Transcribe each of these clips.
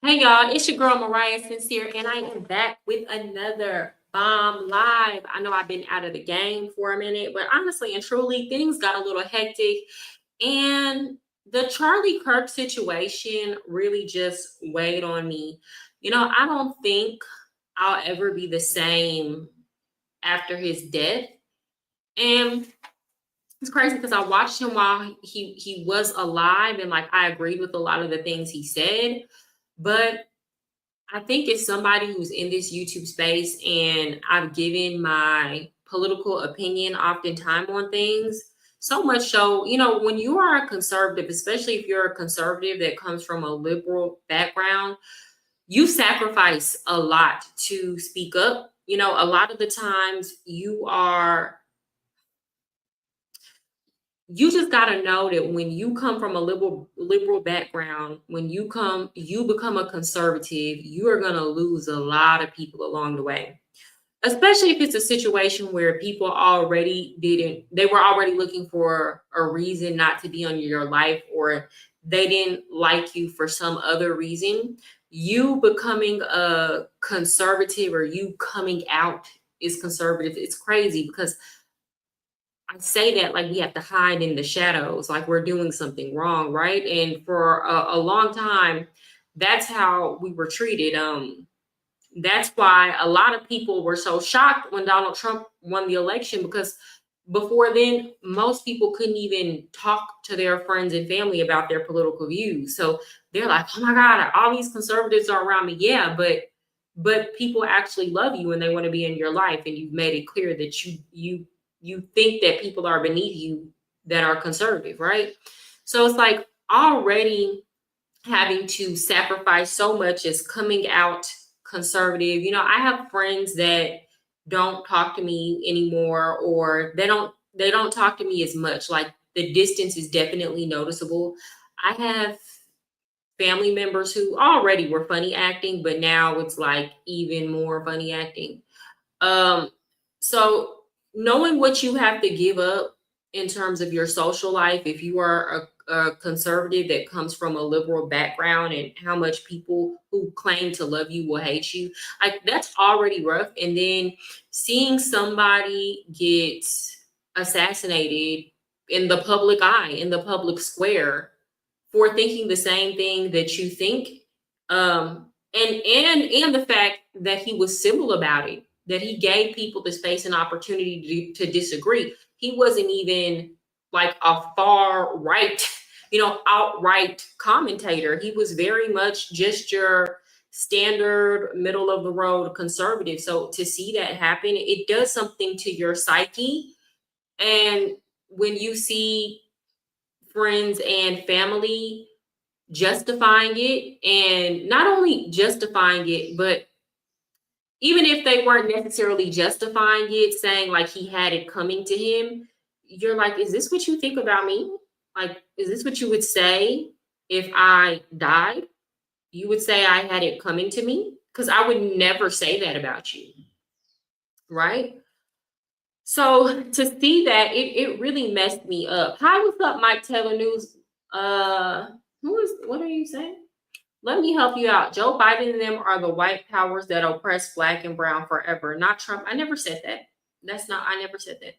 Hey y'all, it's your girl Mariah Sincere, and I am back with another bomb live. I know I've been out of the game for a minute, but honestly and truly, things got a little hectic, and the Charlie Kirk situation really just weighed on me. I don't think I'll ever be the same after his death. And it's crazy because I watched him while he was alive, and like I agreed with a lot of the things he said. But I think it's somebody who's in this YouTube space and I've given my political opinion oftentimes on things. So much so, when you are a conservative, especially if you're a conservative that comes from a liberal background, you sacrifice a lot to speak up. A lot of the times you just got to know that when you come from a liberal background, when you become a conservative, you are going to lose a lot of people along the way, especially if it's a situation where people already didn't they were already looking for a reason not to be on your life, or they didn't like you for some other reason. You becoming a conservative, or you coming out is conservative, it's crazy because I say that like we have to hide in the shadows, like we're doing something wrong, right? And for a long time, that's how we were treated. That's why a lot of people were so shocked when Donald Trump won the election, because before then, most people couldn't even talk to their friends and family about their political views. So they're like, "Oh my God, all these conservatives are around me." Yeah, but people actually love you and they want to be in your life, and you've made it clear that you think that people are beneath you that are conservative, right? So it's like already having to sacrifice so much as coming out conservative. I have friends that don't talk to me anymore, or they don't talk to me as much. Like the distance is definitely noticeable. I have family members who already were funny acting, but now it's like even more funny acting. Um, so knowing what you have to give up in terms of your social life, if you are a conservative that comes from a liberal background, and how much people who claim to love you will hate you, like that's already rough. And then seeing somebody get assassinated in the public eye, in the public square, for thinking the same thing that you think, and the fact that he was civil about it, that he gave people the space and opportunity to disagree. He wasn't even like a far right, outright commentator. He was very much just your standard middle of the road conservative. So to see that happen, it does something to your psyche. And when you see friends and family justifying it, and not only justifying it, but even if they weren't necessarily justifying it, saying like he had it coming to him, you're like, is this what you think about me? Like, is this what you would say if I died? You would say I had it coming to me? Because I would never say that about you, right? So to see that, it really messed me up. Hi, what's up, Mike Taylor News? What are you saying? Let me help you out. Joe Biden and them are the white powers that oppress black and brown forever, not Trump. I never said that. I never said that.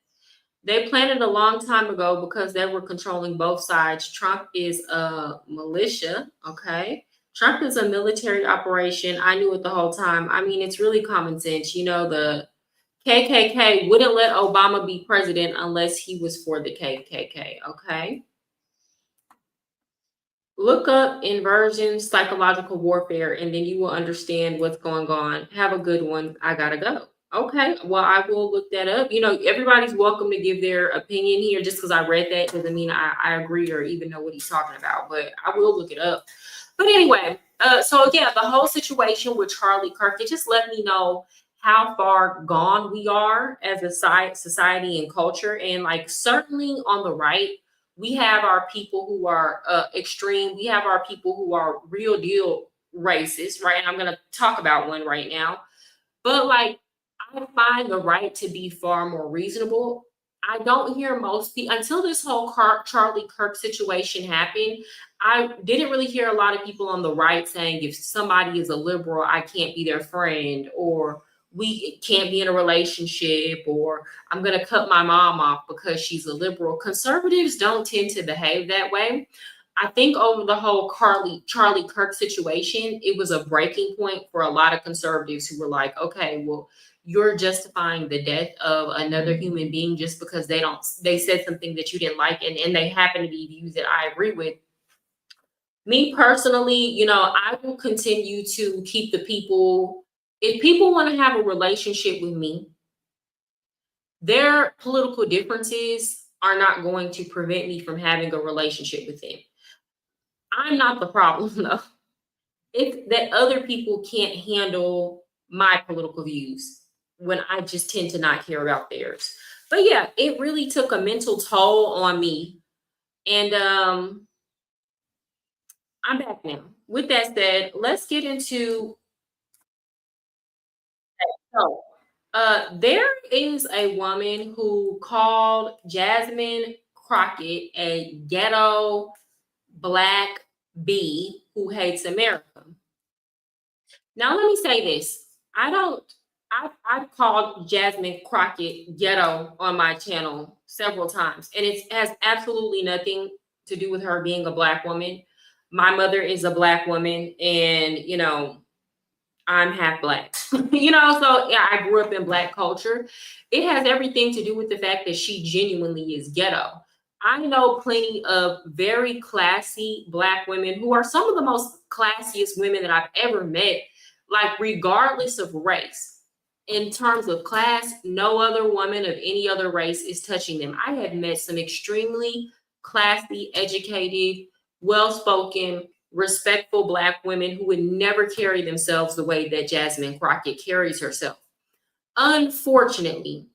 They planned it a long time ago because they were controlling both sides. Trump is a militia, okay? Trump is a military operation. I knew it the whole time. I mean, it's really common sense. The KKK wouldn't let Obama be president unless he was for the KKK, okay? Look up inversion psychological warfare, and then you will understand what's going on. Have a good one. I gotta go. Okay, well, I will look that up. Everybody's welcome to give their opinion here. Just because I read that doesn't mean I agree or even know what he's talking about, but I will look it up. But anyway, so yeah, the whole situation with Charlie Kirk, it just let me know how far gone we are as a society and culture. And like certainly on the right, we have our people who are extreme. We have our people who are real deal racist, right? And I'm going to talk about one right now. But like, I find the right to be far more reasonable. I don't hear most people until this whole Charlie Kirk situation happened. I didn't really hear a lot of people on the right saying if somebody is a liberal, I can't be their friend, or we can't be in a relationship, or I'm going to cut my mom off because she's a liberal. Conservatives don't tend to behave that way. I think over the whole Charlie Kirk situation, it was a breaking point for a lot of conservatives who were like, okay, well, you're justifying the death of another human being just because they said something that you didn't like, and they happen to be views that I agree with. Me personally, I will continue to keep the people. If people want to have a relationship with me, their political differences are not going to prevent me from having a relationship with them. I'm not the problem though. It's that other people can't handle my political views when I just tend to not care about theirs. But yeah, it really took a mental toll on me. And I'm back now. With that said, let's get into so there is a woman who called Jasmine Crockett a ghetto black bee who hates America. Now, let me say this. I don't, I've called Jasmine Crockett ghetto on my channel several times, and it has absolutely nothing to do with her being a black woman. My mother is a black woman, and, I'm half black, so yeah, I grew up in black culture. It has everything to do with the fact that she genuinely is ghetto. I know plenty of very classy black women who are some of the most classiest women that I've ever met, like regardless of race. In terms of class, no other woman of any other race is touching them. I have met some extremely classy, educated, well spoken, respectful black women who would never carry themselves the way that Jasmine Crockett carries herself. Unfortunately,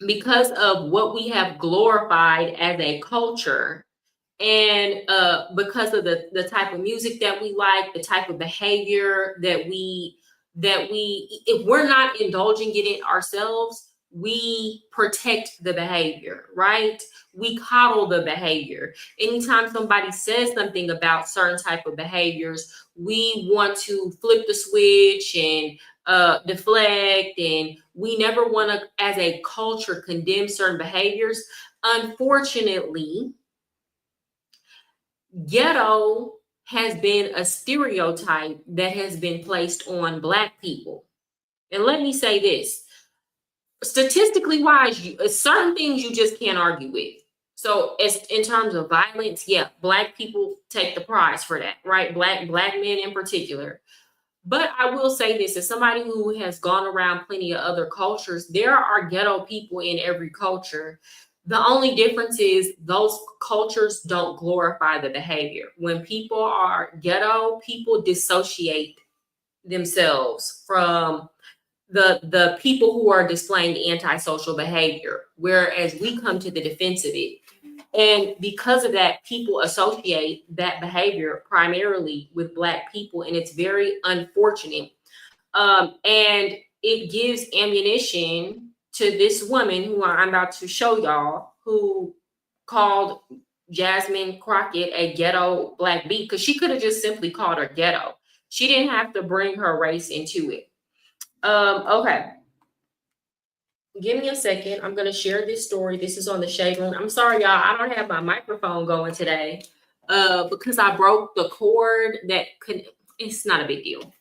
because of what we have glorified as a culture, and because of the type of music that we like, the type of behavior that we if we're not indulging it in ourselves, we protect the behavior, right? We coddle the behavior. Anytime somebody says something about certain type of behaviors, we want to flip the switch and deflect, and we never want to as a culture condemn certain behaviors. Unfortunately, ghetto has been a stereotype that has been placed on black people. And let me say this, statistically wise, certain things you just can't argue with. So as in terms of violence, yeah, black people take the prize for that, right? Black men in particular. But I will say this, as somebody who has gone around plenty of other cultures, there are ghetto people in every culture. The only difference is those cultures don't glorify the behavior. When people are ghetto, people dissociate themselves from the people who are displaying antisocial behavior, whereas we come to the defense of it. And because of that, people associate that behavior primarily with black people, and it's very unfortunate. And it gives ammunition to this woman who I'm about to show y'all, who called Jasmine Crockett a ghetto black bee, because she could have just simply called her ghetto. She didn't have to bring her race into it. Okay. Give me a second. I'm going to share this story. This is on the Shade Room. I'm sorry, y'all. I don't have my microphone going today because I broke the cord that could. It's not a big deal.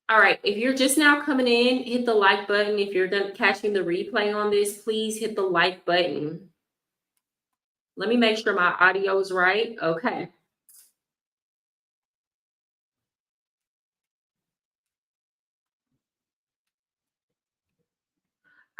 All right. If you're just now coming in, hit the like button. If you're catching the replay on this, please hit the like button. Let me make sure my audio is right. Okay.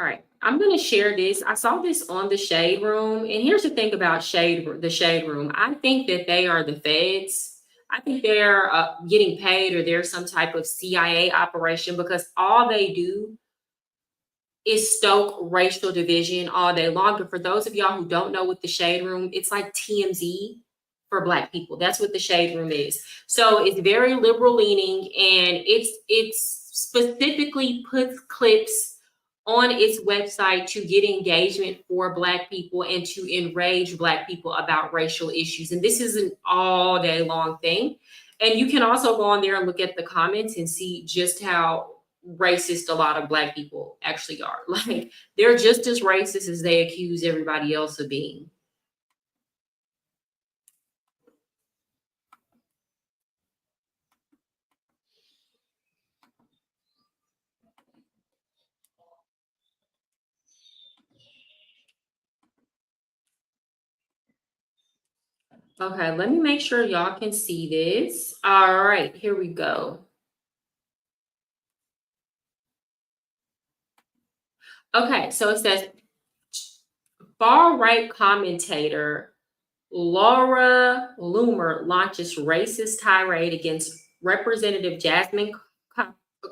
All right, I'm going to share this. I saw this on the Shade Room, and here's the thing about the Shade Room. I think that they are the feds. I think they're getting paid, or they're some type of CIA operation, because all they do is stoke racial division all day long. But for those of y'all who don't know what the Shade Room, it's like TMZ for Black people. That's what the Shade Room is. So it's very liberal leaning, and it's specifically puts clips on its website to get engagement for Black people and to enrage Black people about racial issues. And this is an all day long thing. And you can also go on there and look at the comments and see just how racist a lot of Black people actually are. Like, they're just as racist as they accuse everybody else of being. Okay, let me make sure y'all can see this. All right, here we go. Okay, so it says far-right commentator Laura Loomer launches racist tirade against Representative Jasmine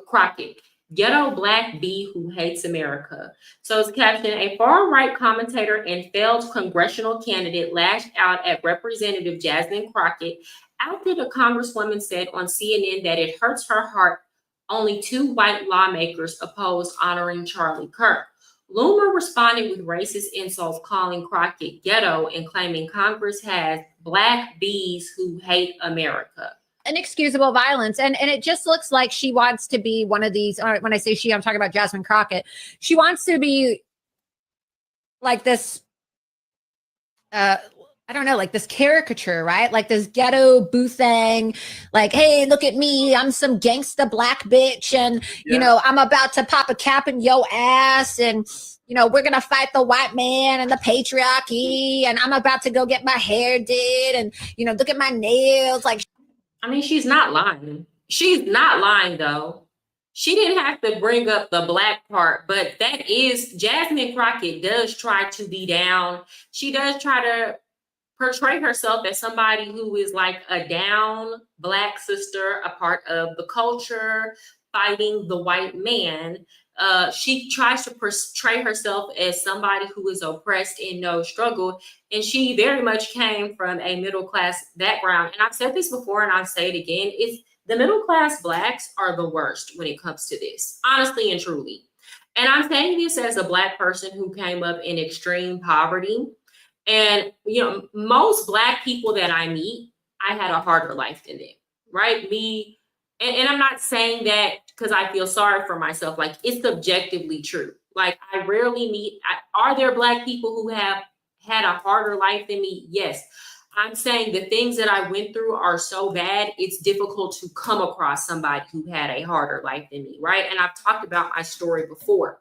Crockett, ghetto Black bee who hates America. So it's captioned, a far-right commentator and failed congressional candidate lashed out at Representative Jasmine Crockett after the Congresswoman said on CNN that it hurts her heart only 2 white lawmakers opposed honoring Charlie Kirk. Loomer responded with racist insults, calling Crockett ghetto and claiming Congress has Black bees who hate America. Inexcusable violence. And it just looks like she wants to be one of these, when I say she, I'm talking about Jasmine Crockett. She wants to be like this, I don't know, like this caricature, right? Like this ghetto boothang, like, hey, look at me, I'm some gangsta Black bitch, and you know, I'm about to pop a cap in yo ass, and you know, we're gonna fight the white man and the patriarchy, and I'm about to go get my hair did, and you know, look at my nails. Like, I mean, she's not lying. She's not lying though. She didn't have to bring up the Black part, but that is, Jasmine Crockett does try to be down. She does try to portray herself as somebody who is like a down Black sister, a part of the culture, fighting the white man. She tries to portray herself as somebody who is oppressed and no struggle. And she very much came from a middle class background. And I've said this before and I'll say it again. It's the middle class Blacks are the worst when it comes to this, honestly and truly. And I'm saying this as a Black person who came up in extreme poverty. And, you know, most Black people that I meet, I had a harder life than them, right? And I'm not saying that because I feel sorry for myself. Like, it's objectively true. Like, I rarely meet, are there Black people who have had a harder life than me? Yes. I'm saying the things that I went through are so bad, it's difficult to come across somebody who had a harder life than me, right? And I've talked about my story before.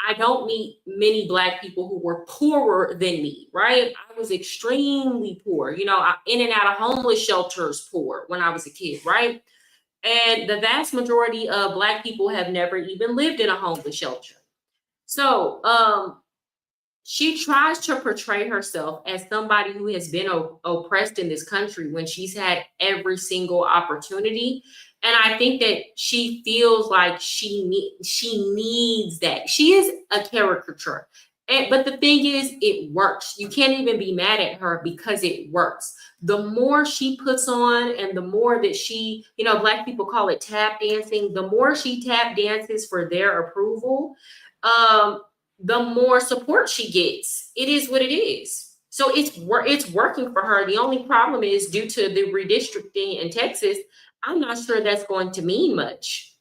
I don't meet many Black people who were poorer than me, right? I was extremely poor, you know, in and out of homeless shelters poor when I was a kid, right? And the vast majority of Black people have never even lived in a homeless shelter. So she tries to portray herself as somebody who has been oppressed in this country when she's had every single opportunity. And I think that she feels like she needs that. She is a caricature. But the thing is, it works. You can't even be mad at her because it works. The more she puts on and the more that she, you know, Black people call it tap dancing, the more she tap dances for their approval, the more support she gets. It is what it is. So it's working for her. The only problem is, due to the redistricting in Texas, I'm not sure that's going to mean much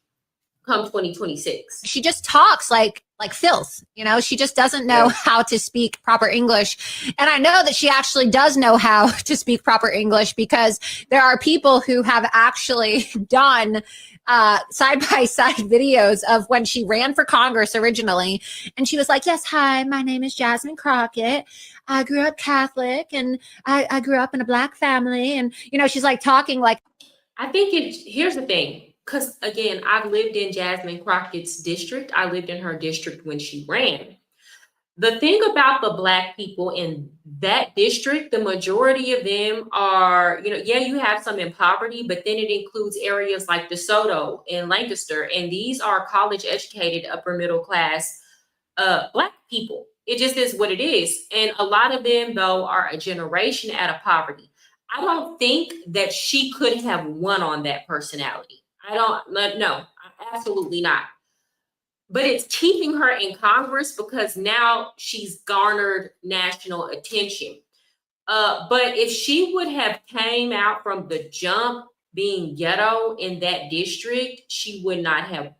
come 2026. She just talks like filth, you know. She just doesn't know how to speak proper English. And I know that she actually does know how to speak proper English, because there are people who have actually done side-by-side videos of when she ran for Congress originally. And she was like, yes, hi, my name is Jasmine Crockett. I grew up Catholic, and I grew up in a Black family. And, you know, she's like talking like, I think here's the thing, because again, I've lived in Jasmine Crockett's district. I lived in her district when she ran. The thing about the Black people in that district, the majority of them are, you know, yeah, you have some in poverty, but then it includes areas like DeSoto and Lancaster. And these are college educated, upper middle class Black people. It just is what it is. And a lot of them, though, are a generation out of poverty. I don't think that she could have won on that personality. I don't, no, absolutely not. But it's keeping her in Congress because now she's garnered national attention. But if she would have came out from the jump being ghetto in that district, she would not have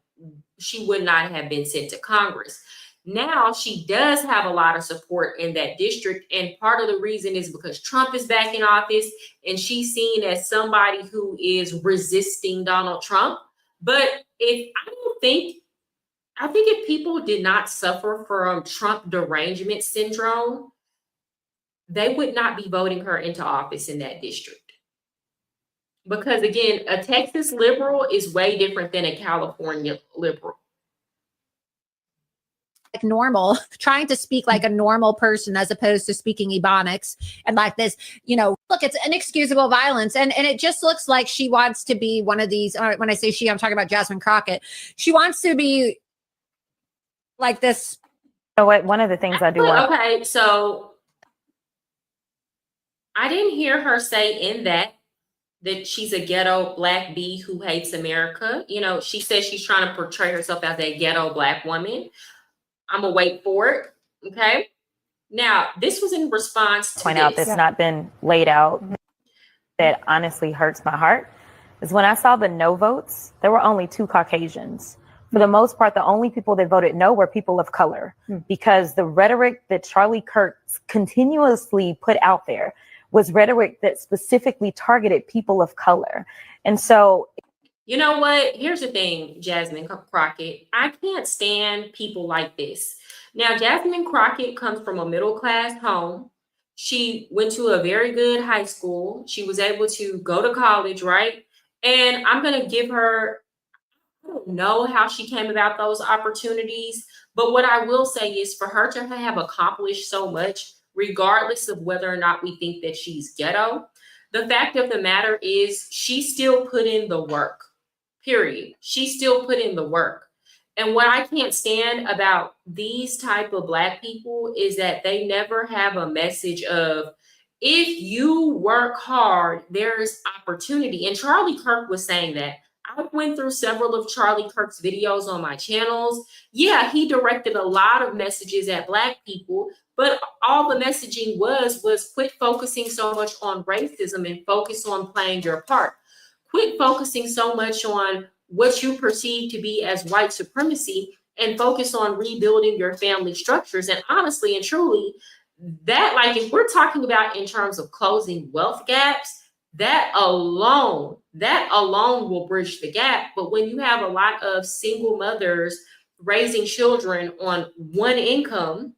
been sent to Congress. Now she does have a lot of support in that district, and part of the reason is because Trump is back in office, and she's seen as somebody who is resisting Donald Trump. But if I think if people did not suffer from Trump derangement syndrome, they would not be voting her into office in that district. Because again, a Texas liberal is way different than a California liberal. Like normal, trying to speak like a normal person as opposed to speaking Ebonics and like this, look, it's inexcusable violence. And it just looks like she wants to be one of these, when I say she, I'm talking about Jasmine Crockett. She wants to be like this. You know what? One of the things I do want. Okay, so I didn't hear her say in that she's a ghetto black bee who hates America. She says she's trying to portray herself as a ghetto black woman. I'm gonna wait for it. Okay. Now, this was in response to point out that's not been laid out that honestly hurts my heart is when I saw the no votes, there were only 2 Caucasians. For the most part, the only people that voted no were people of color because the rhetoric that Charlie Kirk continuously put out there was rhetoric that specifically targeted people of color. And so, you know what? Here's the thing, Jasmine Crockett. I can't stand people like this. Now, Jasmine Crockett comes from a middle-class home. She went to a very good high school. She was able to go to college, right? And I'm going to give her, I don't know how she came about those opportunities, but what I will say is for her to have accomplished so much, regardless of whether or not we think that she's ghetto, the fact of the matter is she still put in the work. Period. She still put in the work. And what I can't stand about these type of black people is that they never have a message of, if you work hard, there's opportunity. And Charlie Kirk was saying that. I went through several of Charlie Kirk's videos on my channels. Yeah, he directed a lot of messages at black people, but all the messaging was quit focusing so much on racism and focus on playing your part. Quit focusing so much on what you perceive to be as white supremacy and focus on rebuilding your family structures. And honestly and truly, that, like, if we're talking about in terms of closing wealth gaps, that alone will bridge the gap. But when you have a lot of single mothers raising children on one income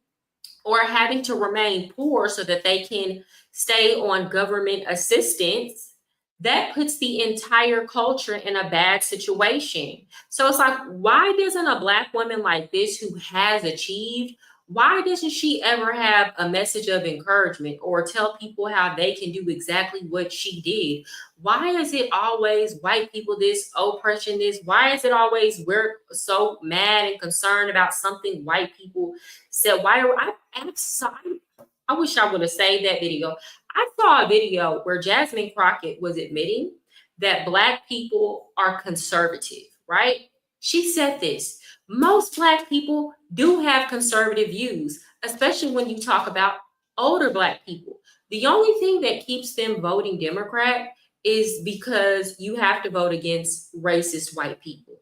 or having to remain poor so that they can stay on government assistance, that puts the entire culture in a bad situation. So it's like, why doesn't a black woman like this who has achieved, why doesn't she ever have a message of encouragement or tell people how they can do exactly what she did? Why is it always white people this, oppression this? Why is it always we're so mad and concerned about something white people said? I wish I would have saved that video. I saw a video where Jasmine Crockett was admitting that black people are conservative, right? She said this. Most black people do have conservative views, especially when you talk about older black people. The only thing that keeps them voting Democrat is because you have to vote against racist white people.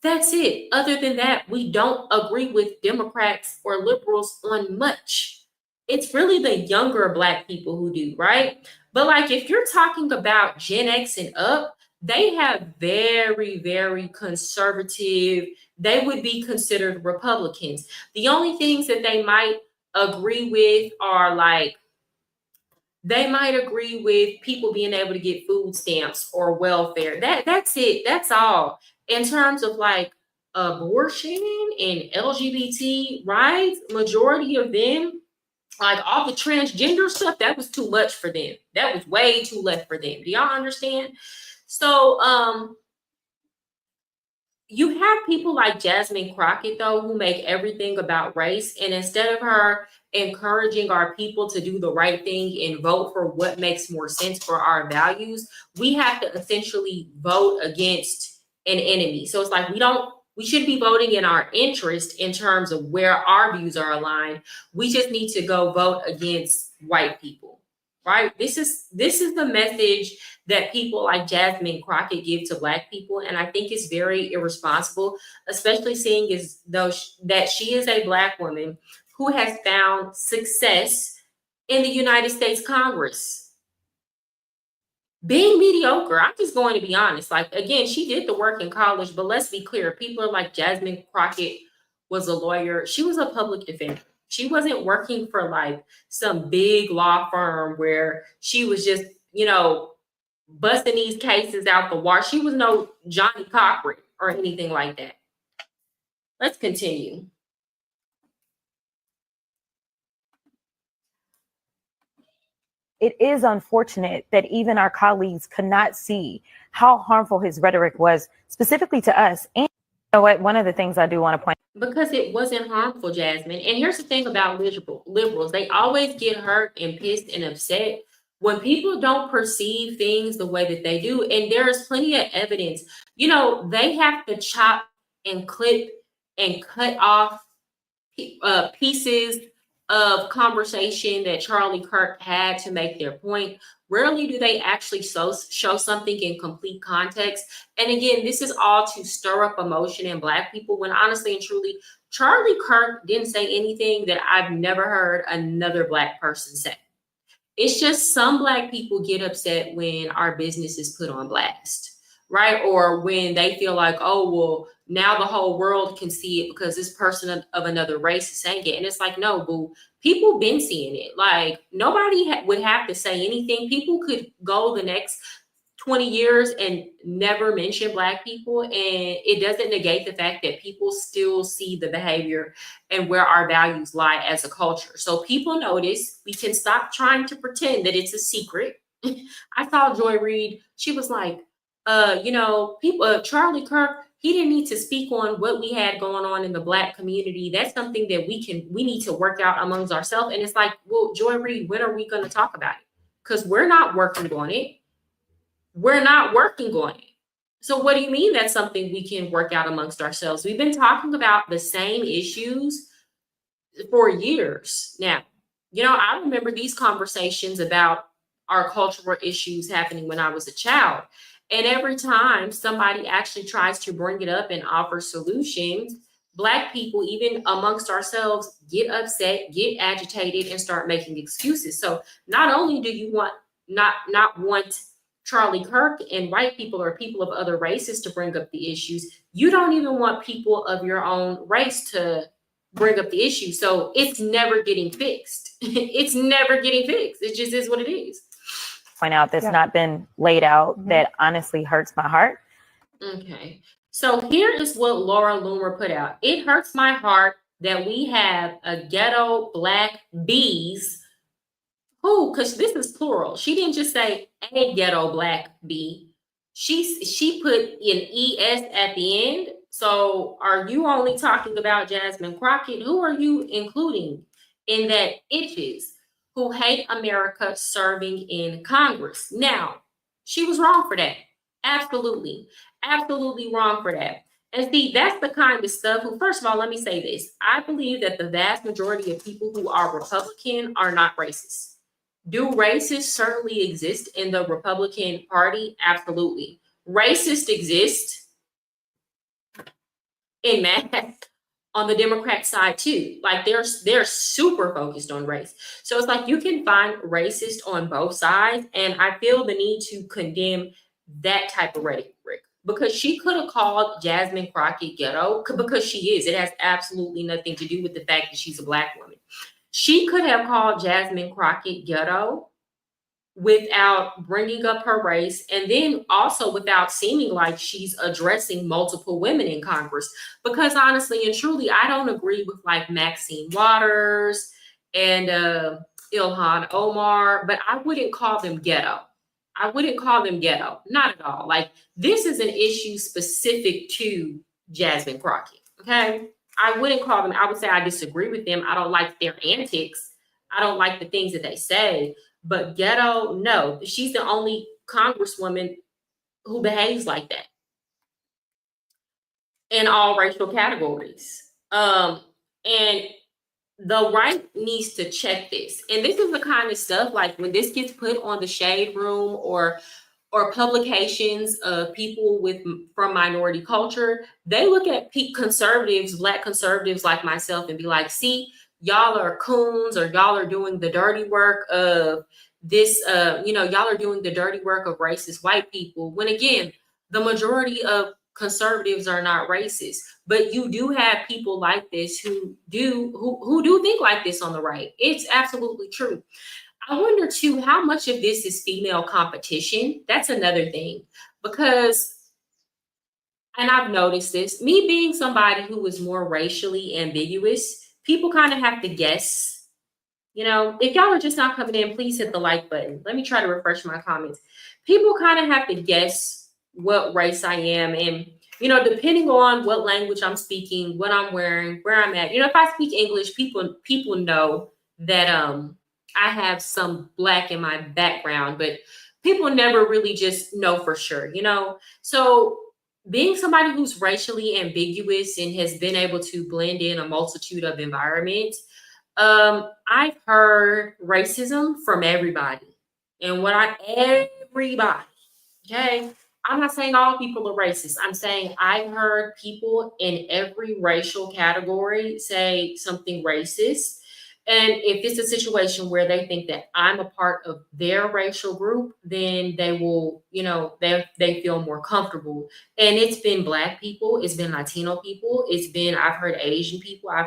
That's it. Other than that, we don't agree with Democrats or liberals on much. It's really the younger black people who do, right? But like if you're talking about Gen X and up, they have very, very conservative, they would be considered Republicans. The only things that they might agree with are like, they might agree with people being able to get food stamps or welfare. That's it. That's all. In terms of like abortion and LGBT rights, majority of them, like all the transgender stuff, that was too much for them. That was way too left for them. Do y'all understand? So, you have people like Jasmine Crockett, though, who make everything about race. And instead of her encouraging our people to do the right thing and vote for what makes more sense for our values, we have to essentially vote against an enemy. So it's like we should be voting in our interest in terms of where our views are aligned. We just need to go vote against white people, right? This is the message that people like Jasmine Crockett give to Black people. And I think it's very irresponsible, especially seeing as though that she is a Black woman who has found success in the United States Congress. Being mediocre, I'm just going to be honest. Like, again, she did the work in college, but let's be clear. People are like Jasmine Crockett was a lawyer. She was a public defender. She wasn't working for like some big law firm where she was just, busting these cases out the water. She was no Johnny Cochran or anything like that. Let's continue. It is unfortunate that even our colleagues could not see how harmful his rhetoric was, specifically to us. And you know what? One of the things I do want to point because it wasn't harmful, Jasmine. And here's the thing about liberals. They always get hurt and pissed and upset when people don't perceive things the way that they do. And there is plenty of evidence. They have to chop and clip and cut off pieces of conversation that Charlie Kirk had to make their point. Rarely do they actually show something in complete context. And again, this is all to stir up emotion in Black people, when honestly and truly, Charlie Kirk didn't say anything that I've never heard another Black person say. It's just some Black people get upset when our business is put on blast, right? Or when they feel like, oh, well, now the whole world can see it because this person of another race is saying it. And it's like, no, boo, people been seeing it. Like, nobody would have to say anything. People could go the next 20 years and never mention Black people. And it doesn't negate the fact that people still see the behavior and where our values lie as a culture. So people notice. We can stop trying to pretend that it's a secret. I saw Joy Reid. She was like, Charlie Kirk, he didn't need to speak on what we had going on in the Black community. That's something that we need to work out amongst ourselves. And it's like, well, Joy Reid, when are we going to talk about it? Because we're not working on it. We're not working on it. So what do you mean that's something we can work out amongst ourselves? We've been talking about the same issues for years now. I remember these conversations about our cultural issues happening when I was a child. And every time somebody actually tries to bring it up and offer solutions, Black people, even amongst ourselves, get upset, get agitated, and start making excuses. So not only do you not want Charlie Kirk and white people or people of other races to bring up the issues, you don't even want people of your own race to bring up the issue. So it's never getting fixed. It's never getting fixed. It just is what it is. point out that's not been laid out that honestly hurts my heart. Okay. So here is what Laura Loomer put out. It hurts my heart that we have a ghetto Black bees who, because this is plural. She didn't just say a ghetto Black bee. She put an ES at the end. So are you only talking about Jasmine Crockett? Who are you including in that itches who hate America serving in Congress? Now, she was wrong for that. Absolutely. Absolutely wrong for that. And see, that's the kind of stuff who, first of all, let me say this. I believe that the vast majority of people who are Republican are not racist. Do racists certainly exist in the Republican Party? Absolutely. Racists exist in mass on the Democrat side too. Like they're super focused on race. So it's like you can find racists on both sides. And I feel the need to condemn that type of rhetoric, because she could have called Jasmine Crockett ghetto, because she is. It has absolutely nothing to do with the fact that she's a Black woman. She could have called Jasmine Crockett ghetto without bringing up her race, and then also without seeming like she's addressing multiple women in Congress. Because honestly and truly, I don't agree with like Maxine Waters and Ilhan Omar, but I wouldn't call them ghetto. I wouldn't call them ghetto, not at all. Like, this is an issue specific to Jasmine Crockett. Okay. I wouldn't call them, I would say I disagree with them. I don't like their antics. I don't like the things that they say. But Ghetto, no, she's the only congresswoman who behaves like that in all racial categories. And the right needs to check this. And this is the kind of stuff, like when this gets put on the Shade Room or publications of people from minority culture, they look at conservatives, Black conservatives like myself, and be like, see, y'all are coons, or y'all are doing the dirty work of this, y'all are doing the dirty work of racist white people. When again, the majority of conservatives are not racist, but you do have people like this who do think like this on the right. It's absolutely true. I wonder too, how much of this is female competition? That's another thing, because, and I've noticed this, me being somebody who is more racially ambiguous, people kind of have to guess. You know, if y'all are just not coming in, please hit the like button. Let me try to refresh my comments. People kind of have to guess what race I am. And, you know, depending on what language I'm speaking, what I'm wearing, where I'm at. You know, if I speak English, people know that I have some Black in my background, but people never really just know for sure, you know? So being somebody who's racially ambiguous and has been able to blend in a multitude of environments, I've heard racism from everybody. And everybody, okay? I'm not saying all people are racist. I'm saying I've heard people in every racial category say something racist. And if it's a situation where they think that I'm a part of their racial group, then they will, you know, they feel more comfortable. And it's been Black people, it's been Latino people, I've heard Asian people, I've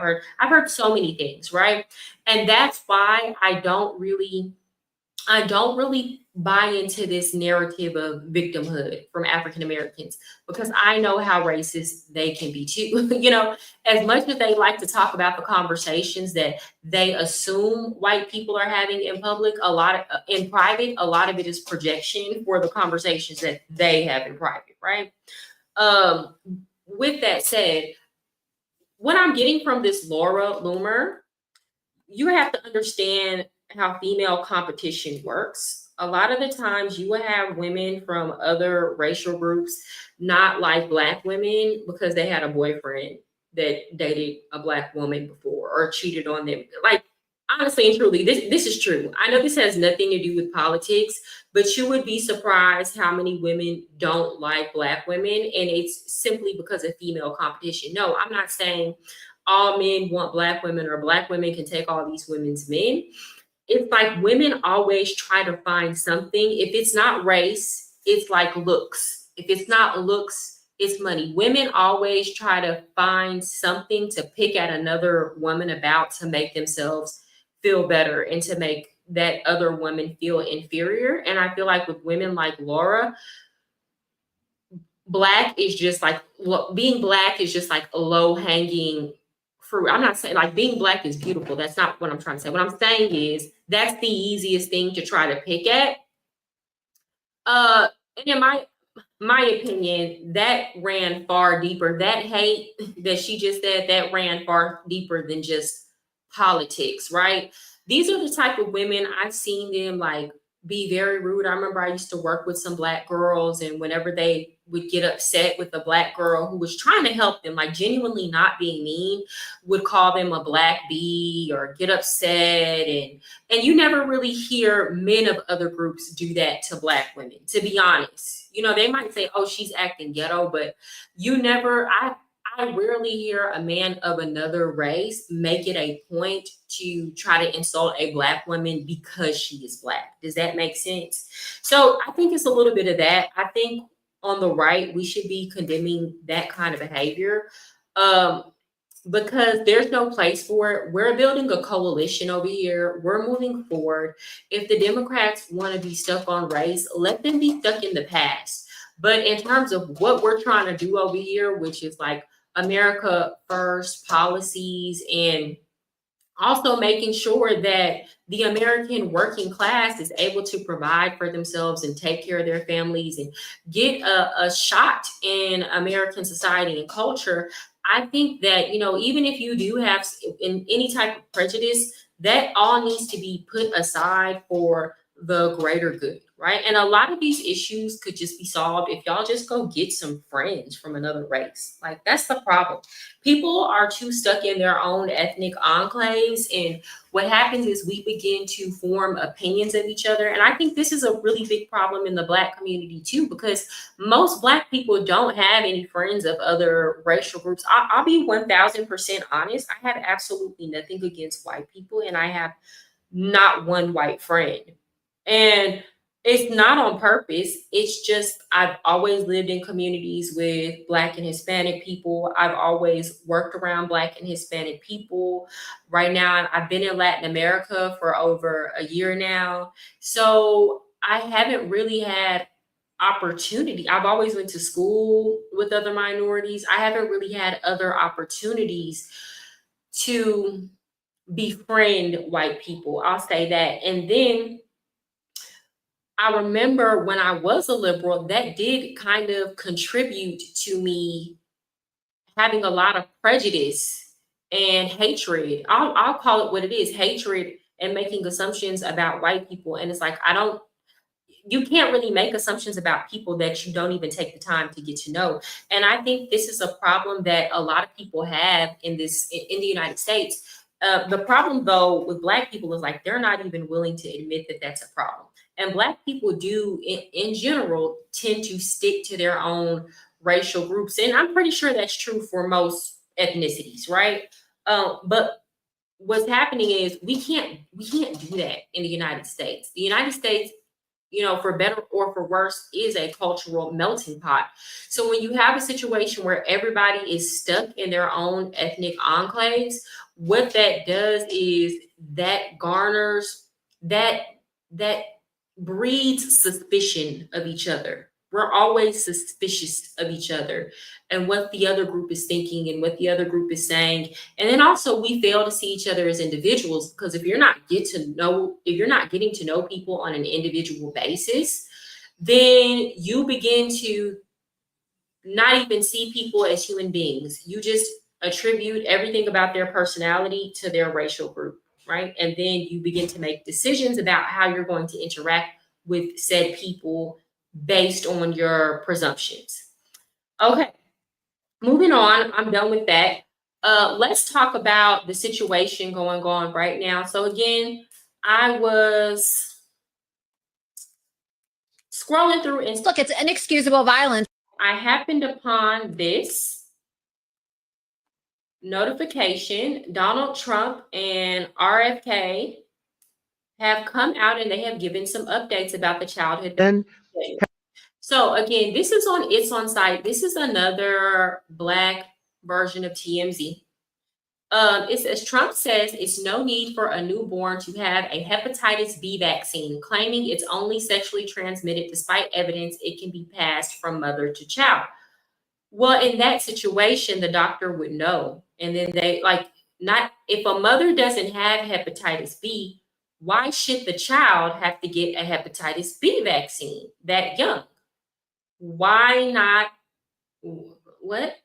heard so many things, right? And that's why I don't really buy into this narrative of victimhood from African Americans, because I know how racist they can be too. You know, as much as they like to talk about the conversations that they assume white people are having in public, in private, a lot of it is projection for the conversations that they have in private, right? With that said, what I'm getting from this Laura Loomer, you have to understand how female competition works. A lot of the times you will have women from other racial groups not like Black women because they had a boyfriend that dated a Black woman before or cheated on them. Like, honestly and truly, this is true. I know this has nothing to do with politics, but you would be surprised how many women don't like Black women, and it's simply because of female competition. No, I'm not saying all men want Black women or Black women can take all these women's men. It's like women always try to find something. If it's not race, it's like looks. If it's not looks, it's money. Women always try to find something to pick at another woman about to make themselves feel better and to make that other woman feel inferior. And I feel like with women like Laura, Black is just like, being Black is just like a low hanging fruit. I'm not saying like being Black is beautiful. That's not what I'm trying to say. What I'm saying is that's the easiest thing to try to pick at. And in my opinion, that ran far deeper. That hate that she just said, that ran far deeper than just politics, right? These are the type of women I've seen them like be very rude. I remember I used to work with some Black girls, and whenever they would get upset with a Black girl who was trying to help them, like genuinely not being mean, would call them a Black bee or get upset. And you never really hear men of other groups do that to Black women, to be honest. You know, they might say, oh, she's acting ghetto, but I rarely hear a man of another race make it a point to try to insult a Black woman because she is Black. Does that make sense? So I think it's a little bit of that. I think on the right, we should be condemning that kind of behavior because there's no place for it. We're building a coalition over here. We're moving forward. If the Democrats want to be stuck on race, let them be stuck in the past. But in terms of what we're trying to do over here, which is like America first policies and Also making sure that the American working class is able to provide for themselves and take care of their families and get a shot in American society and culture. I think that, you know, even if you do have in any type of prejudice, that all needs to be put aside for the greater good, right? And a lot of these issues could just be solved if y'all just go get some friends from another race. Like, that's the problem. People are too stuck in their own ethnic enclaves, and what happens is we begin to form opinions of each other. And I think this is a really big problem in the Black community too, because most Black people don't have any friends of other racial groups. I'll be 1000% honest. I have absolutely nothing against white people, and I have not one white friend. And it's not on purpose. It's just I've always lived in communities with Black and Hispanic people. I've always worked around Black and Hispanic people. Right now, I've been in Latin America for over a year now. So I haven't really had opportunity. I've always went to school with other minorities. I haven't really had other opportunities to befriend white people. I'll say that. And then I remember when I was a liberal, that did kind of contribute to me having a lot of prejudice and hatred. I'll call it what it is, hatred, and making assumptions about white people. And it's like, you can't really make assumptions about people that you don't even take the time to get to know. And I think this is a problem that a lot of people have in the United States. The problem though with Black people is like they're not even willing to admit that that's a problem. And Black people do in general tend to stick to their own racial groups. And I'm pretty sure that's true for most ethnicities, right? But what's happening is we can't do that in the United States. The United States, you know, for better or for worse, is a cultural melting pot. So when you have a situation where everybody is stuck in their own ethnic enclaves, what that does is that garners that breeds suspicion of each other. We're always suspicious of each other and what the other group is thinking and what the other group is saying. And then also we fail to see each other as individuals, because if you're not getting to know people on an individual basis, then you begin to not even see people as human beings. You just attribute everything about their personality to their racial group, right? And then you begin to make decisions about how you're going to interact with said people based on your presumptions. Okay, moving on. I'm done with that. Let's talk about the situation going on right now. So again, I was scrolling through and Look, it's inexcusable violence. I happened upon this notification. Donald Trump and RFK have come out and they have given some updates about the childhood. So again, this is on It's On Site. This is another Black version of TMZ. It says Trump says it's no need for a newborn to have a hepatitis B vaccine, claiming it's only sexually transmitted despite evidence it can be passed from mother to child. Well, in that situation, the doctor would know. And then not if a mother doesn't have hepatitis B, why should the child have to get a hepatitis B vaccine that young? Why not? What?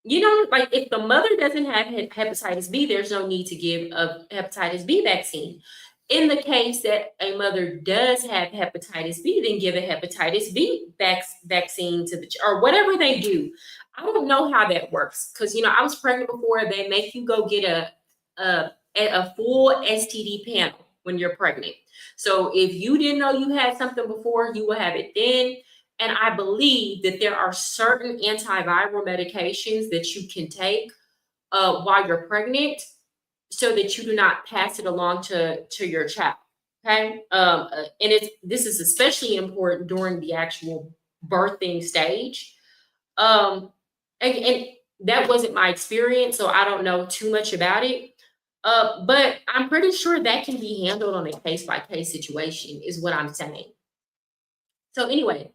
You know, like if the mother doesn't have hepatitis B, there's no need to give a hepatitis B vaccine. In the case that a mother does have hepatitis B, then give a hepatitis B vaccine to the or whatever they do. I don't know how that works because, you know, I was pregnant before. They make you go get a full STD panel when you're pregnant. So if you didn't know you had something before, you will have it then. And I believe that there are certain antiviral medications that you can take while you're pregnant so that you do not pass it along to your child. Okay. And this is especially important during the actual birthing stage. And that wasn't my experience, so I don't know too much about it. But I'm pretty sure that can be handled on a case-by-case situation, is what I'm saying. So anyway,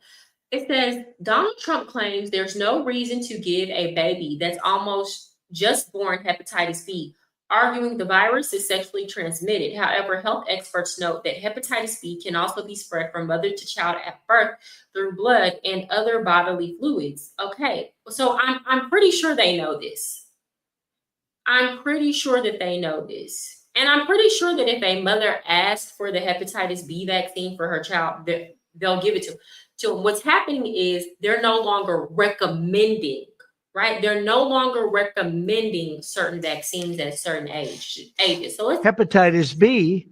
it says Donald Trump claims there's no reason to give a baby that's almost just born hepatitis B, arguing the virus is sexually transmitted. However, health experts note that hepatitis B can also be spread from mother to child at birth through blood and other bodily fluids. Okay, so I'm pretty sure they know this. I'm pretty sure that they know this. And I'm pretty sure that if a mother asked for the hepatitis B vaccine for her child, they'll give it to them. What's happening is they're no longer recommending, right? They're no longer recommending certain vaccines at certain ages. So hepatitis B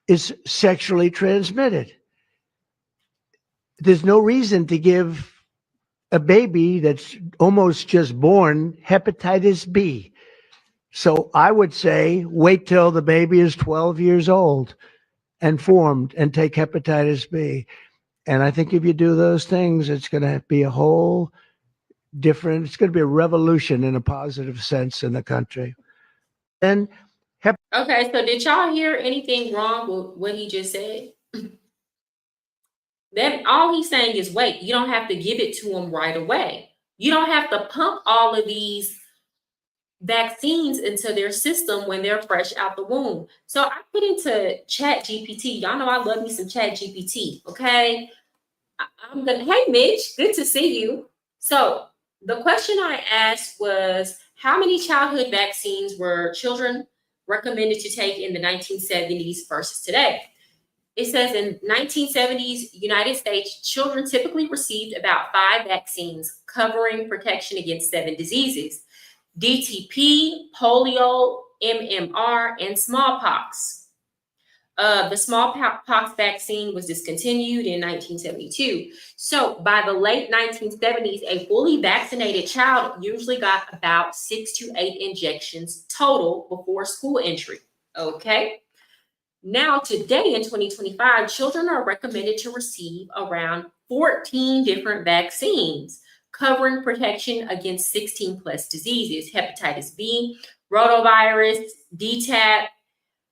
is sexually transmitted. There's no reason to give a baby that's almost just born hepatitis B. So I would say wait till the baby is 12 years old and formed and take hepatitis B. And I think if you do those things, it's going to be a whole different, it's going to be a revolution in a positive sense in the country. And okay, so did y'all hear anything wrong with what he just said? That all he's saying is wait. You don't have to give it to them right away. You don't have to pump all of these vaccines into their system when they're fresh out the womb. So I put into Chat GPT. Y'all know I love me some Chat GPT. Okay. I'm gonna, hey Mitch, good to see you. So the question I asked was, how many childhood vaccines were children recommended to take in the 1970s versus today? It says in 1970s United States, children typically received about 5 vaccines covering protection against 7 diseases: DTP, polio, MMR, and smallpox. The smallpox vaccine was discontinued in 1972. So by the late 1970s, a fully vaccinated child usually got about 6 to 8 injections total before school entry. Okay. Now, today in 2025, children are recommended to receive around 14 different vaccines covering protection against 16 plus diseases: hepatitis B, rotavirus, DTaP,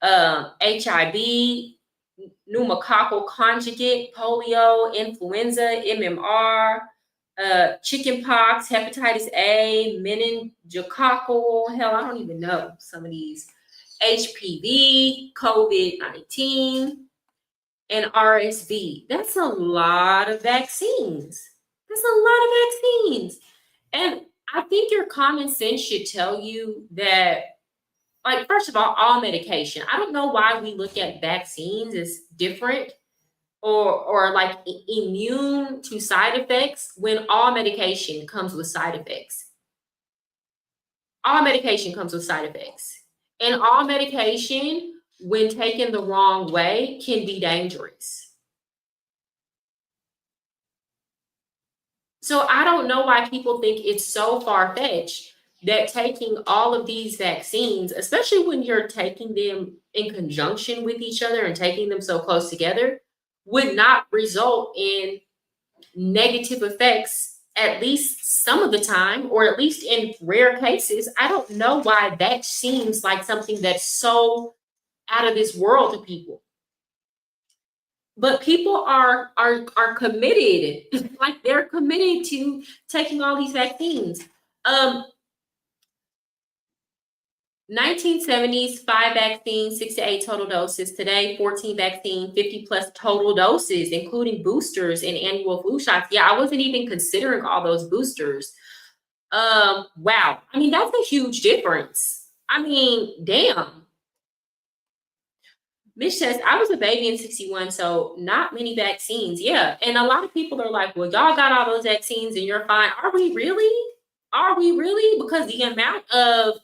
HIV, pneumococcal conjugate, polio, influenza, MMR, chickenpox, hepatitis A, meningococcal, hell, I don't even know some of these, HPV, COVID-19, and RSV. That's a lot of vaccines. That's a lot of vaccines. And I think your common sense should tell you that, like, first of all medication. I don't know why we look at vaccines as different or like immune to side effects when all medication comes with side effects. All medication comes with side effects. And all medication, when taken the wrong way, can be dangerous. So I don't know why people think it's so far-fetched that taking all of these vaccines, especially when you're taking them in conjunction with each other and taking them so close together, would not result in negative effects, at least some of the time, or at least in rare cases. I don't know why that seems like something that's so out of this world to people. But people are committed, like they're committed to taking all these vaccines. 1970s, 5 vaccines, 6 to 8 total doses. Today, 14 vaccine, 50 plus total doses, including boosters and annual flu shots. Yeah, I wasn't even considering all those boosters. Wow. I mean, that's a huge difference. I mean, damn. Mitch says, I was a baby in 61, so not many vaccines. Yeah. And a lot of people are like, well, y'all got all those vaccines and you're fine. Are we really? Are we really? Because the amount of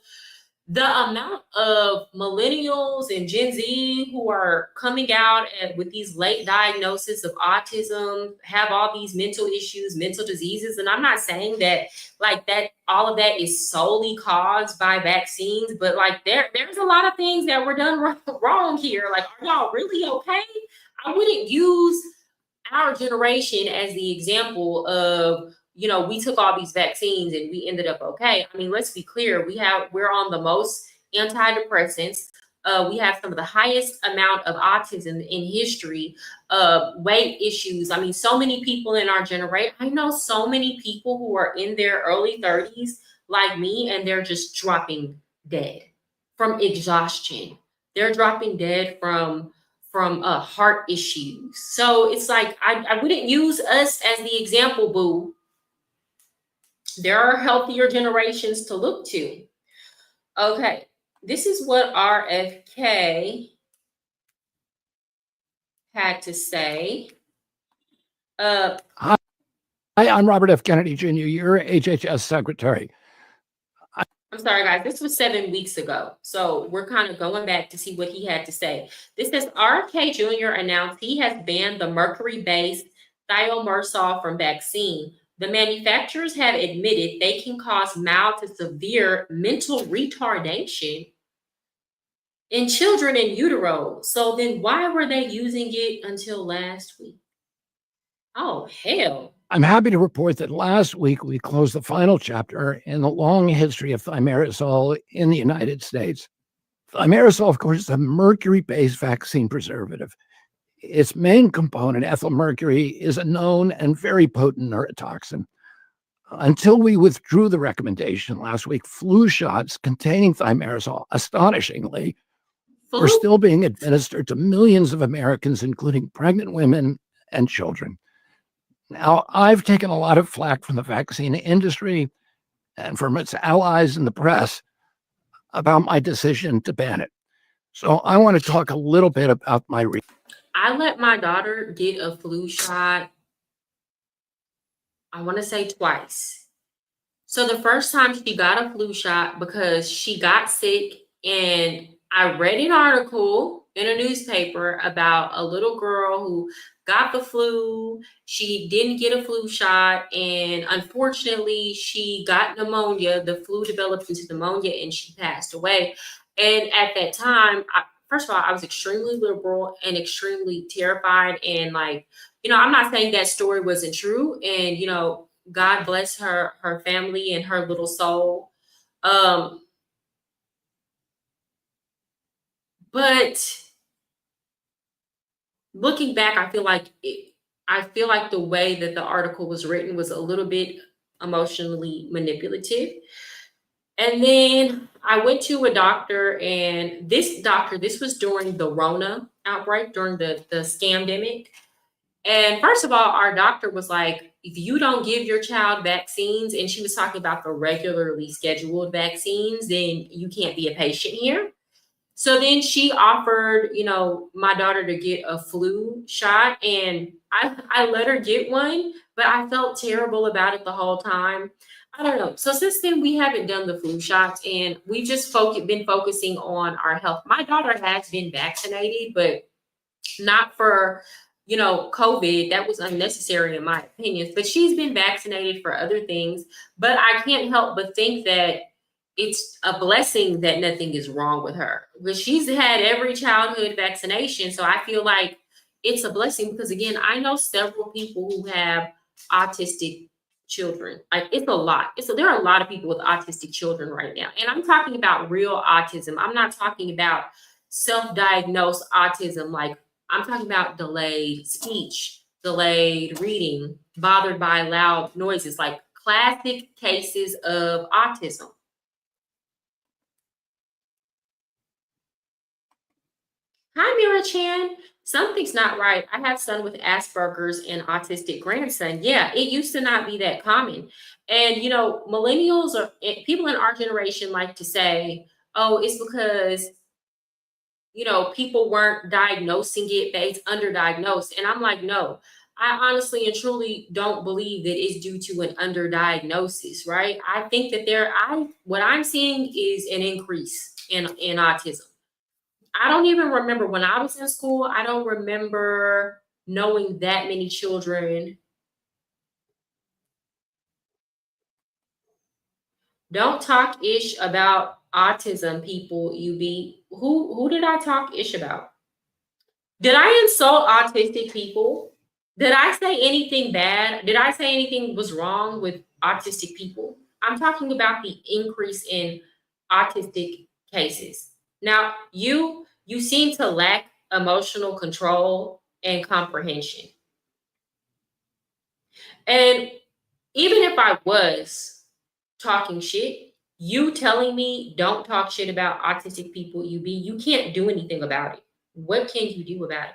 millennials and Gen Z who are coming out with these late diagnoses of autism, have all these mental issues, mental diseases. And I'm not saying that like that, all of that is solely caused by vaccines, but like there's a lot of things that were done wrong here. Like, are y'all really okay? I wouldn't use our generation as the example of, you know, we took all these vaccines and we ended up okay. I mean, let's be clear. We're on the most antidepressants. We have some of the highest amount of autism in history, weight issues. I mean, so many people in our generation, I know so many people who are in their early 30s like me, and they're just dropping dead. from exhaustion. They're dropping dead from heart issues. So it's like I wouldn't use us as the example, boo. There are healthier generations to look to. Okay, this is what RFK had to say. Hi, I'm Robert F. Kennedy Jr., your HHS secretary. I'm sorry, guys. This was 7 weeks ago. So we're kind of going back to see what he had to say. This says RFK Jr. announced he has banned the mercury-based thiomersal from vaccine. The manufacturers have admitted they can cause mild to severe mental retardation in children in utero. So then why were they using it until last week? Oh, hell. I'm happy to report that last week we closed the final chapter in the long history of thimerosal in the United States. Thimerosal, of course, is a mercury-based vaccine preservative. Its main component, ethyl mercury, is a known and very potent neurotoxin. Until we withdrew the recommendation last week, flu shots containing thimerosal, astonishingly, were still being administered to millions of Americans, including pregnant women and children. Now, I've taken a lot of flack from the vaccine industry and from its allies in the press about my decision to ban it. So I want to talk a little bit about my I let my daughter get a flu shot, I want to say twice. So the first time she got a flu shot because she got sick, and I read an article in a newspaper about a little girl who got the flu. She didn't get a flu shot, and unfortunately she got pneumonia. The flu developed into pneumonia and she passed away. And at that time, first of all, I was extremely liberal and extremely terrified. And like, I'm not saying that story wasn't true. And, God bless her family and her little soul. But looking back, I feel like the way that the article was written was a little bit emotionally manipulative. And then I went to a doctor, and this was during the Rona outbreak, during the scamdemic. And first of all, our doctor was like, if you don't give your child vaccines, and she was talking about the regularly scheduled vaccines, then you can't be a patient here. So then she offered, my daughter to get a flu shot, and I let her get one, but I felt terrible about it the whole time. I don't know. So since then, we haven't done the flu shots, and we've just been focusing on our health. My daughter has been vaccinated, but not for, COVID. That was unnecessary in my opinion, but she's been vaccinated for other things. But I can't help but think that it's a blessing that nothing is wrong with her, because she's had every childhood vaccination. So I feel like it's a blessing, because again, I know several people who have autistic children. Like, it's a lot. There are a lot of people with autistic children right now. And I'm talking about real autism. I'm not talking about self-diagnosed autism. Like, I'm talking about delayed speech, delayed reading, bothered by loud noises, like classic cases of autism. Hi, Mira Chan. Something's not right. I have son with Asperger's and autistic grandson. Yeah, it used to not be that common. And, millennials or people in our generation like to say, oh, it's because, people weren't diagnosing it, but it's underdiagnosed. And I'm like, no, I honestly and truly don't believe that it's due to an underdiagnosis, right? I think that what I'm seeing is an increase in autism. I don't even remember when I was in school. I don't remember knowing that many children. Don't talk ish about autism, people. Who did I talk ish about? Did I insult autistic people? Did I say anything bad? Did I say anything was wrong with autistic people? I'm talking about the increase in autistic cases. Now, you seem to lack emotional control and comprehension. And even if I was talking shit, You telling me don't talk shit about autistic people, you can't do anything about it. What can you do about it?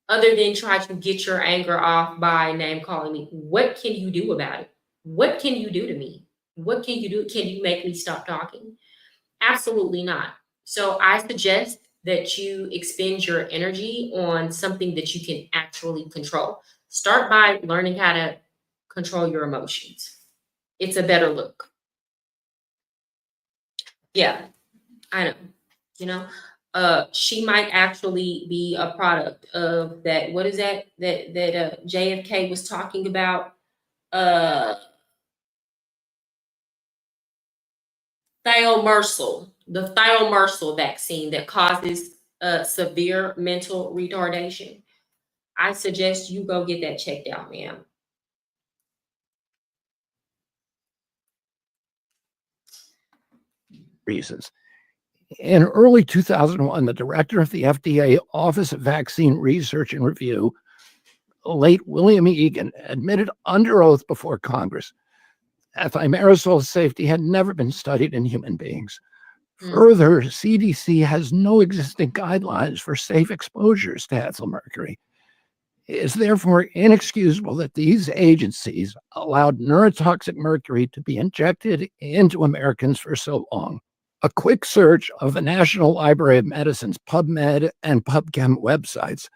Other than try to get your anger off by name calling me. What can you do about it? What can you do to me? What can you do? Can you make me stop talking? Absolutely not. So I suggest that you expend your energy on something that you can actually control. Start by learning how to control your emotions. It's a better look. Yeah, I know. You know, she might actually be a product of that. What is that JFK was talking about? Uh, the thiomersal vaccine that causes severe mental retardation. I suggest you go get that checked out, ma'am. Reasons. In early 2001, the director of the FDA Office of Vaccine Research and Review, late William Egan, admitted under oath before Congress that thimerosal safety had never been studied in human beings. Further, CDC has no existing guidelines for safe exposures to ethyl mercury. It is therefore inexcusable that these agencies allowed neurotoxic mercury to be injected into Americans for so long. A quick search of the National Library of Medicine's PubMed and PubChem websites,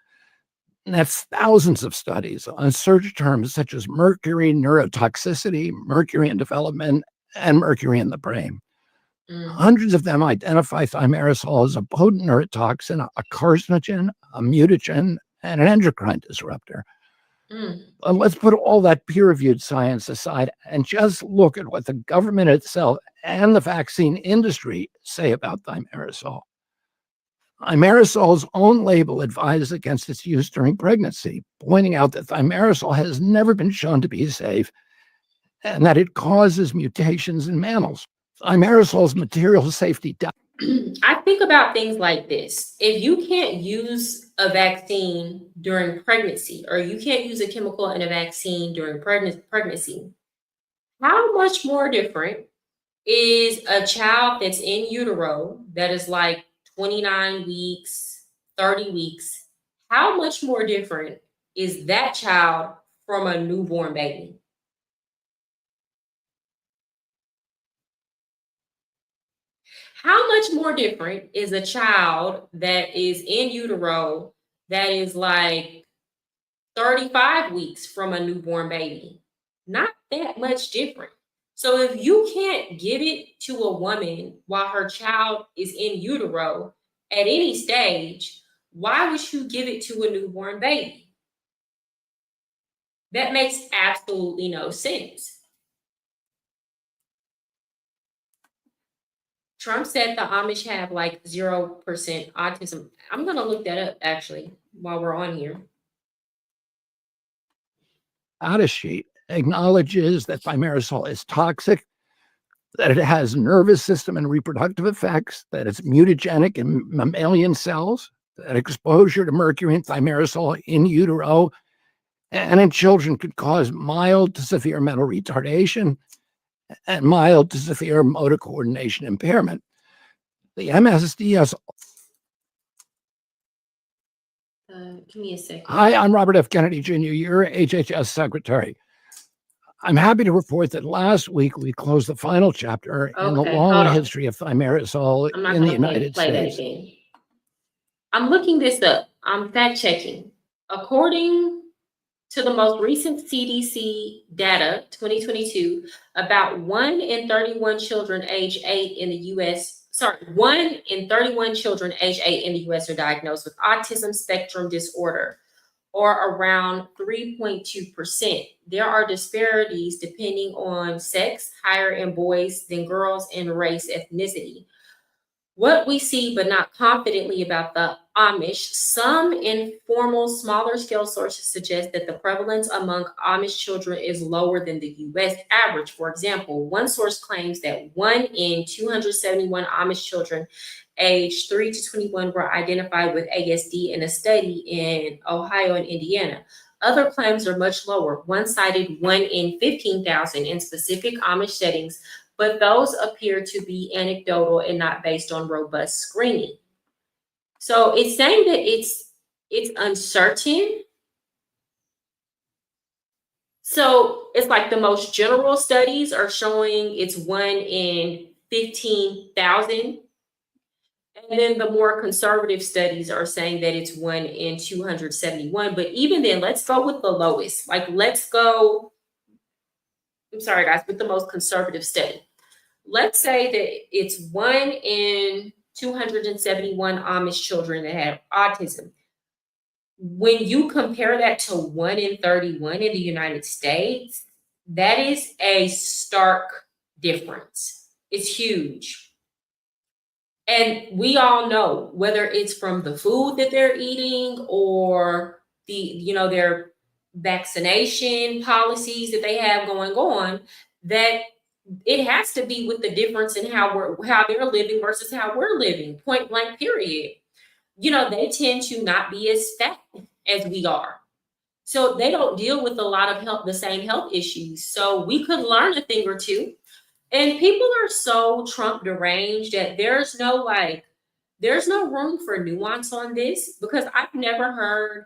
and that's thousands of studies on search terms such as mercury neurotoxicity, mercury in development, and mercury in the brain. Hundreds of them identify thimerosal as a potent neurotoxin, a carcinogen, a mutagen, and an endocrine disruptor. Let's put all that peer-reviewed science aside and just look at what the government itself and the vaccine industry say about thimerosal. Thimerasol's own label advises against its use during pregnancy, pointing out that thimerosal has never been shown to be safe and that it causes mutations in mammals. Thimerasol's material safety I think about things like this. If you can't use a vaccine during pregnancy, or you can't use a chemical in a vaccine during pregnancy, how much more different is a child that's in utero that is like 29 weeks, 30 weeks? How much more different is that child from a newborn baby? How much more different is a child that is in utero that is like 35 weeks from a newborn baby? Not that much different. So if you can't give it to a woman while her child is in utero at any stage, why would you give it to a newborn baby? That makes absolutely no sense. Trump said the Amish have like 0% autism. I'm going to look that up actually while we're on here. data sheet acknowledges that thimerosal is toxic, that it has nervous system and reproductive effects, that it's mutagenic in mammalian cells, that exposure to mercury and thimerosal in utero and in children could cause mild to severe mental retardation and mild to severe motor coordination impairment. The MSDS. Give me a second. Hi, I'm Robert F. Kennedy Jr., your HHS secretary. I'm happy to report that last week we closed the final chapter in the long history of thimerosal in the United States. I'm looking this up. I'm fact checking. According to the most recent CDC data, 2022, about 1 in 31 children age 8 in the U.S. 1 in 31 children age 8 in the U.S. are diagnosed with autism spectrum disorder, or around 3.2%. There are disparities depending on sex, higher in boys than girls, and race, ethnicity. What we see, but not confidently about the Amish, some informal, smaller scale sources suggest that the prevalence among Amish children is lower than the US average. For example, one source claims that 1 in 271 Amish children aged 3 to 21 were identified with ASD in a study in Ohio and Indiana. Other claims are much lower. One cited 1 in 15,000 in specific Amish settings, but those appear to be anecdotal and not based on robust screening. So it's saying that it's uncertain. So it's like the most general studies are showing it's 1 in 15,000. And then the more conservative studies are saying that it's 1 in 271. But even then, let's go with the lowest. Like, let's go, I'm sorry, guys, with the most conservative study. Let's say that it's 1 in 271 Amish children that have autism. When you compare that to 1 in 31 in the United States, that is a stark difference. It's huge. And we all know, whether it's from the food that they're eating or their vaccination policies that they have going on, that it has to be with the difference in how they're living versus how we're living, point blank, period. They tend to not be as fat as we are. So they don't deal with a lot of the same health issues. So we could learn a thing or two. And people are so Trump deranged that there's no room for nuance on this, because I've never heard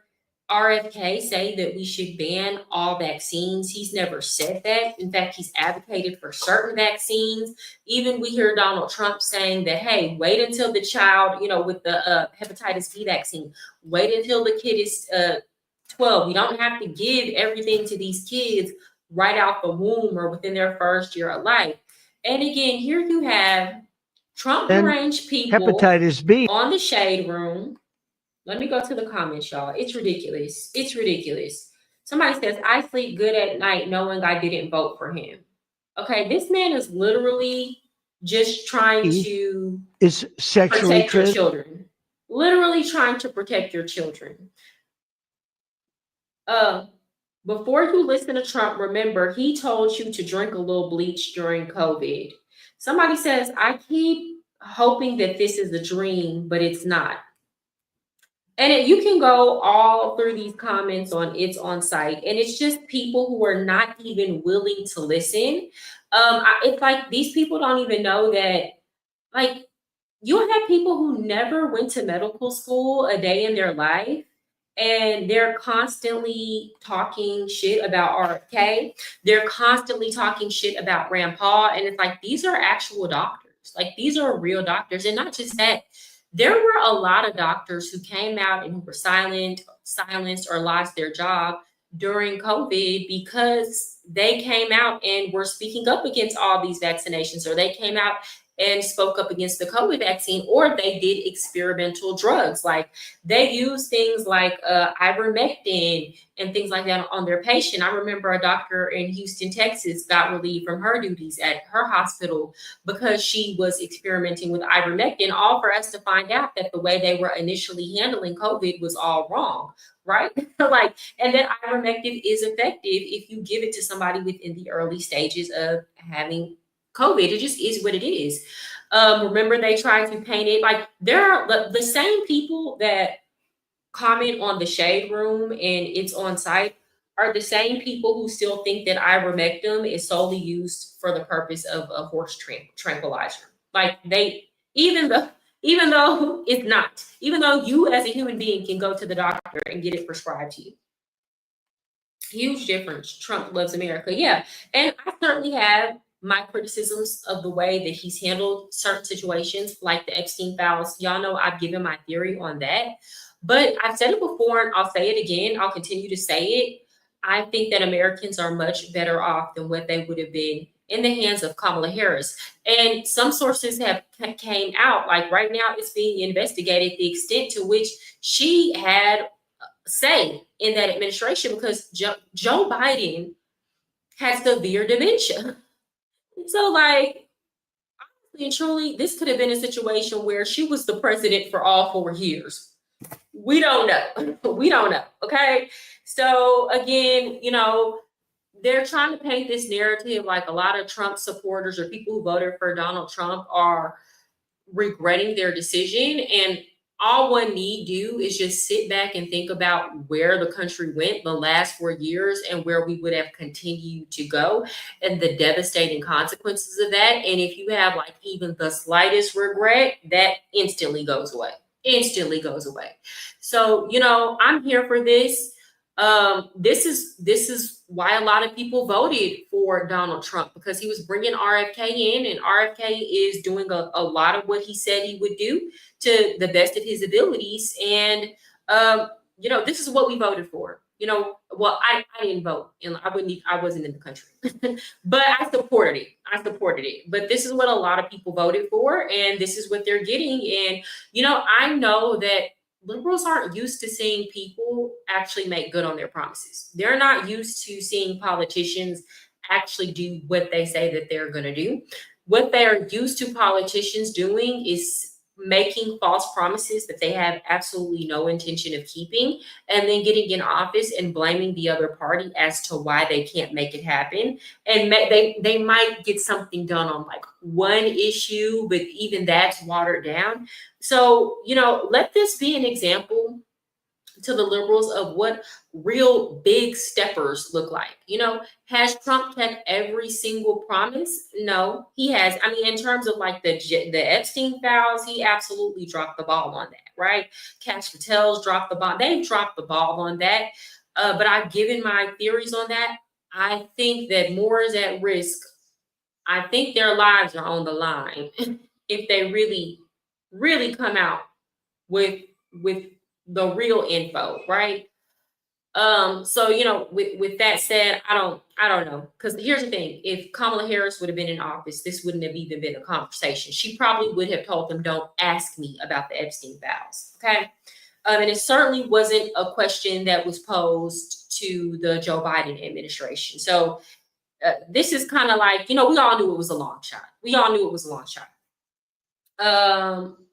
RFK say that we should ban all vaccines. He's never said that. In fact, he's advocated for certain vaccines. Even we hear Donald Trump saying that, hey, wait until the child, with the hepatitis B vaccine, wait until the kid is 12. We don't have to give everything to these kids right out the womb or within their first year of life. And again, here you have Trump deranged people hepatitis B on the Shade Room. Let me go to the comments, y'all. It's ridiculous. It's ridiculous. Somebody says, I sleep good at night knowing I didn't vote for him. Okay, this man is literally just trying to protect your children. Literally trying to protect your children. Before you listen to Trump, remember, he told you to drink a little bleach during COVID. Somebody says, I keep hoping that this is a dream, but it's not. And you can go all through these comments on It's On Site, and it's just people who are not even willing to listen. It's like these people don't even know that, like, you'll have people who never went to medical school a day in their life, and they're constantly talking shit about RFK. They're constantly talking shit about Rand Paul. And it's like, these are actual doctors. Like, these are real doctors. And not just that, there were a lot of doctors who came out and who were silenced or lost their job during COVID because they came out and were speaking up against all these vaccinations, or they came out and spoke up against the COVID vaccine, or they did experimental drugs. Like, they used things like ivermectin and things like that on their patient. I remember a doctor in Houston, Texas got relieved from her duties at her hospital because she was experimenting with ivermectin, all for us to find out that the way they were initially handling COVID was all wrong, right? And that ivermectin is effective if you give it to somebody within the early stages of having COVID. It just is what it is. Remember, they tried to paint it like there are the same people that comment on the Shade Room and It's On Site are the same people who still think that ivermectin is solely used for the purpose of a horse tranquilizer. Like, even though it's not, even though you as a human being can go to the doctor and get it prescribed to you. Huge difference. Trump loves America. Yeah. And I certainly have my criticisms of the way that he's handled certain situations, like the Epstein files. Y'all know I've given my theory on that. But I've said it before, and I'll say it again. I'll continue to say it. I think that Americans are much better off than what they would have been in the hands of Kamala Harris. And some sources have came out, like right now it's being investigated, the extent to which she had say in that administration, because Joe Biden has severe dementia. So, like, honestly and truly, this could have been a situation where she was the president for all 4 years. We don't know. We don't know. Okay. So again, they're trying to paint this narrative like a lot of Trump supporters or people who voted for Donald Trump are regretting their decision. And all one need do is just sit back and think about where the country went the last 4 years and where we would have continued to go and the devastating consequences of that. And if you have like even the slightest regret, that instantly goes away. Instantly goes away. So, you know, I'm here for this. This is why a lot of people voted for Donald Trump, because he was bringing RFK in, and RFK is doing a lot of what he said he would do to the best of his abilities. And you know, this is what we voted for. You know, well, I didn't vote, and I wasn't in the country, but I supported it. I supported it. But this is what a lot of people voted for, and this is what they're getting. And you know, I know that liberals aren't used to seeing people actually make good on their promises. They're not used to seeing politicians actually do what they say that they're going to do. What they are used to politicians doing is making false promises that they have absolutely no intention of keeping, and then getting in office and blaming the other party as to why they can't make it happen. And they might get something done on like one issue, but even that's watered down. So, you know, let this be an example to the liberals of what real big steppers look like. You know, has Trump kept every single promise? No, he has. I mean, in terms of like the Epstein files, he absolutely dropped the ball on that, right? Cash Patel's dropped the ball. They've dropped the ball on that. But I've given my theories on that. I think that more is at risk. I think their lives are on the line if they really come out with the real info, right? So you know, with that said, I don't know, because here's the thing: if Kamala Harris would have been in office, this wouldn't have even been a conversation. She probably would have told them, "Don't ask me about the Epstein files." Okay, and it certainly wasn't a question that was posed to the Joe Biden administration. So this is kind of like, you know, we all knew it was a long shot. We all knew it was a long shot.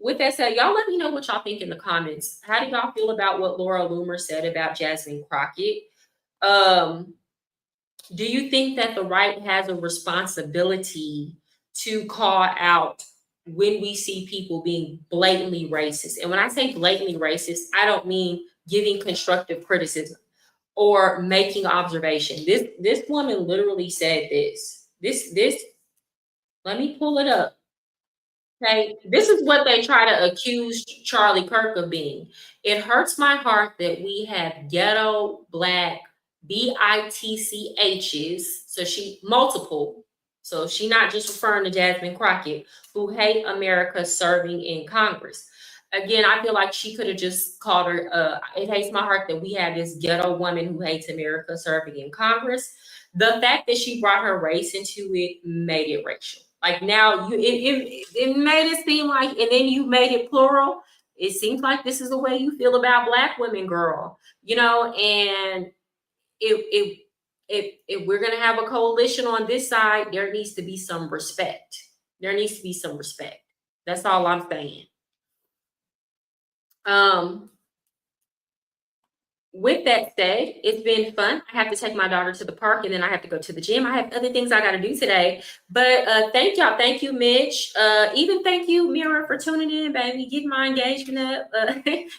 With that said, y'all let me know what y'all think in the comments. How do y'all feel about what Laura Loomer said about Jasmine Crockett? Do you think that the right has a responsibility to call out when we see people being blatantly racist? And when I say blatantly racist, I don't mean giving constructive criticism or making observation. This woman literally said this. Let me pull it up. Okay, this is what they try to accuse Charlie Kirk of being. It hurts my heart that we have ghetto black BITCHs. So she multiple. So she not just referring to Jasmine Crockett, who hate America serving in Congress. Again, I feel like she could have just called her. It hates my heart that we have this ghetto woman who hates America serving in Congress. The fact that she brought her race into it made it racial. Like now, it made it seem like, and then you made it plural. It seems like this is the way you feel about Black women, girl. You know, and if we're gonna have a coalition on this side, there needs to be some respect. There needs to be some respect. That's all I'm saying. With that said, it's been fun. I have to take my daughter to the park, and then I have to go to the gym. I have other things I got to do today. But thank y'all. Thank you, Mitch. Even thank you, Mira, for tuning in, baby. Getting my engagement up.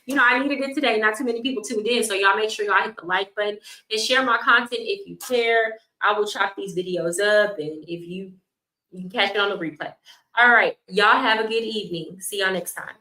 You know, I needed it today. Not too many people tuned in. So y'all make sure y'all hit the like button and share my content if you care. I will chop these videos up, and if you can catch it on the replay. All right. Y'all have a good evening. See y'all next time.